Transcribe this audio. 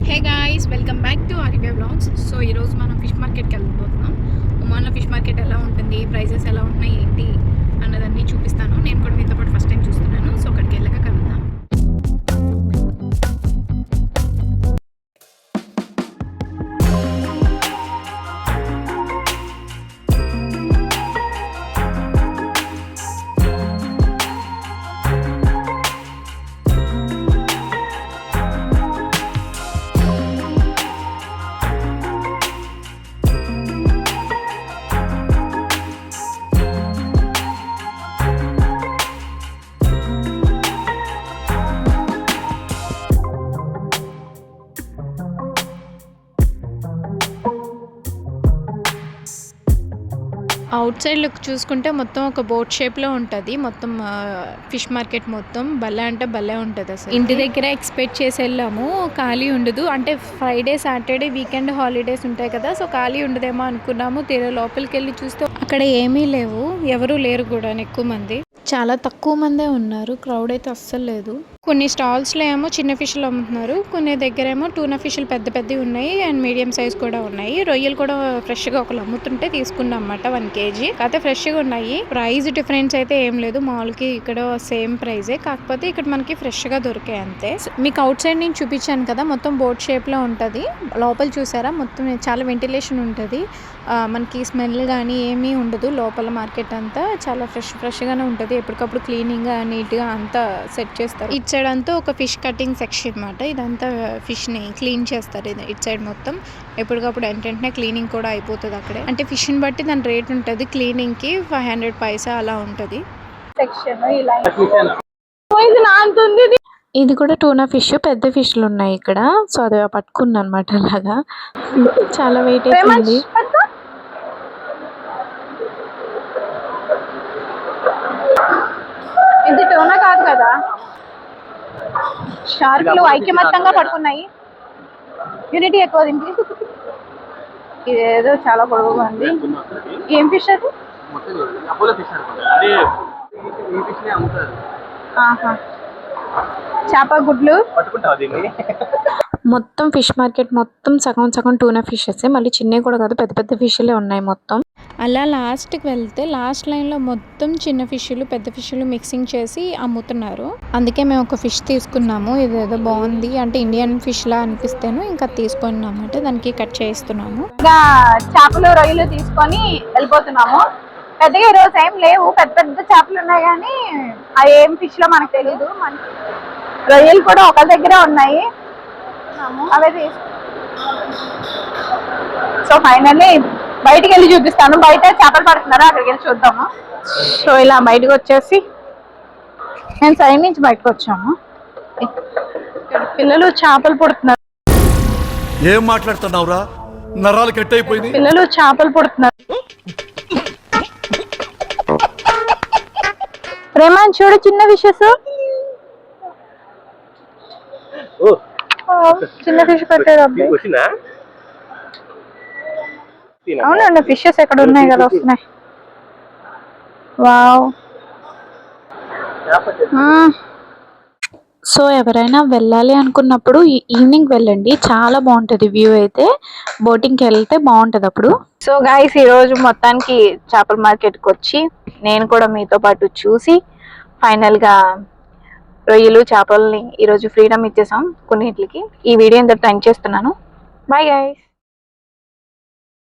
Hey guys, welcome back to ఆర్వే vlogs. So ఈరోజు మనం fish మార్కెట్కి వెళ్ళిపోతున్నాం. ఒమాన్లో ఫిష్ మార్కెట్ ఎలా ఉంటుంది, ప్రైజెస్ ఎలా ఉన్నాయి, ఏంటి అన్నదన్నీ చూపిస్తాను. నేను కూడా మీతో పాటు ఫస్ట్ టైం చూస్తున్నాను. సో అక్కడికి వెళ్ళాక కలుద్దాం. అవుట్ సైడ్ లుక్ చూసుకుంటే మొత్తం ఒక బోట్ షేప్లో ఉంటుంది. మొత్తం ఫిష్ మార్కెట్ మొత్తం భలే అంటే భలే ఉంటుంది. అసలు ఇంటి దగ్గర ఎక్స్పెక్ట్ చేసి వెళ్ళాము, ఖాళీ ఉండదు. అంటే ఫ్రైడే సాటర్డే వీకెండ్ హాలిడేస్ ఉంటాయి కదా, సో ఖాళీ ఉండదేమో అనుకున్నాము. తీరా లోపలికి వెళ్ళి చూస్తే అక్కడ ఏమీ లేవు, ఎవరూ లేరు కూడా. ఎక్కువ మంది, చాలా తక్కువ మందే ఉన్నారు. క్రౌడ్ అయితే అస్సలు లేదు. కొన్ని స్టాల్స్లో ఏమో చిన్న ఫిష్లు అమ్ముతున్నారు, కొన్ని దగ్గర ఏమో టూనా ఫిష్లు పెద్ద పెద్దవి ఉన్నాయి అండ్ మీడియం సైజ్ కూడా ఉన్నాయి. రొయ్యలు కూడా ఫ్రెష్గా ఒకళ్ళు అమ్ముతుంటే తీసుకున్నాం అన్నమాట 1 kg. కాకపోతే ఫ్రెష్గా ఉన్నాయి. ప్రైస్ డిఫరెన్స్ అయితే ఏం లేదు, మామూలుకి ఇక్కడ సేమ్ ప్రైజే, కాకపోతే ఇక్కడ మనకి ఫ్రెష్గా దొరికాయి అంతే. మీకు అవుట్ సైడ్ నేను చూపించాను కదా, మొత్తం బోట్ షేప్లో ఉంటుంది. లోపల చూసారా, మొత్తం చాలా వెంటిలేషన్ ఉంటుంది. మనకి స్మెల్ కానీ ఏమీ ఉండదు. లోపల మార్కెట్ అంతా చాలా ఫ్రెష్గానే ఉంటుంది. ఎప్పటికప్పుడు క్లీనింగ్గా నీట్గా అంతా సెట్ చేస్తారు. ఇటు సైడ్ అంతా ఒక ఫిష్ కటింగ్ సెక్షన్ అనమాట. ఇదంతా ఫిష్ని క్లీన్ చేస్తారు. ఇటు సైడ్ మొత్తం ఎప్పటికప్పుడు వెంటనే క్లీనింగ్ కూడా అయిపోతుంది అక్కడే. అంటే ఫిష్ని బట్టి దాని రేట్ ఉంటుంది. క్లీనింగ్కి 500 పైసా అలా ఉంటుంది. ఇది కూడా టూనా ఫిష్, పెద్ద ఫిష్లు ఉన్నాయి ఇక్కడ. సో అది పట్టుకున్నా అనమాట. అలాగా చాలా వెయిట్ అవుతుంది. ఇది టోనా కాదు కదా, షార్క్లు ఐక్యమత్యంగా పడుకున్నాయి. యూనిటీ ఎక్కువ దీనికి. ఇదేదో చాలా పొడవుగా ఉంది. ఏం ఫిష్ అది? చేప గుడ్లు. మొత్తం ఫిష్ మార్కెట్ మొత్తం సగం సగం టూనా ఫిషెస్, మళ్ళీ చిన్నవి కూడా కాదు, పెద్ద పెద్ద ఫిష్లే ఉన్నాయి మొత్తం. అలా లాస్ట్కి వెళ్తే లాస్ట్ లైన్లో మొత్తం చిన్న ఫిష్లు పెద్ద ఫిష్లు మిక్సింగ్ చేసి అమ్ముతున్నారు. అందుకే మేము ఒక ఫిష్ తీసుకున్నాము. ఇదేదో బాగుంది, అంటే ఇండియన్ ఫిష్ లా అనిపిస్తేను ఇంకా తీసుకున్నాము. అంటే దానికి కట్ చేస్తున్నాము. ఇంకా చేపలు రొయ్యలు తీసుకొని వెళ్ళిపోతున్నాము. పెద్దగా ఈరోజు ఏం లేవు, పెద్ద పెద్ద చేపలు ఉన్నాయి కానీ అవి ఏం ఫిష్ లో మనకు తెలీదు. రొయ్యలు కూడా ఒక దగ్గరే ఉన్నాయి, అవే తీసుకు. సో ఫైనల్లీ బయటికి వెళ్ళి చూపిస్తాను. బయట చేపలు పడుతున్నారు, అక్కడికి వెళ్ళి చూద్దాము. సో ఇలా బయటకు వచ్చేసి నేను సైడ్ నుంచి బయటకు వచ్చాము. ఇక్కడ పిల్లలు చేపలు పడుతున్నారు. ఏం మాట్లాడుతున్నావురా, నరాలు కట్ అయిపోయింది. పిల్లలు చేపలు పడుతున్నారు. ప్రేమాన్ చూడు, చిన్న ఫిషెస్. చిన్న ఫిష్ పెట్టారు అబ్బాయి. అవునండి, ఫిషెస్ ఎక్కడ ఉన్నాయి కదా, వస్తున్నాయి. వావ్. సో ఎవరైనా వెళ్ళాలి అనుకున్నప్పుడు ఈవినింగ్ వెళ్ళండి, చాలా బాగుంటుంది వ్యూ. అయితే బోటింగ్కి వెళ్తే బాగుంటుంది అప్పుడు. సో గైస్, ఈరోజు మొత్తానికి చేపల మార్కెట్కి వచ్చి నేను కూడా మీతో పాటు చూసి ఫైనల్గా రొయ్యలు చేపలని ఈరోజు ఫ్రీడమ్ ఇచ్చేసాం కొన్నిటికి. ఈ వీడియో ఇంత టైం చేస్తున్నాను. Bye guys.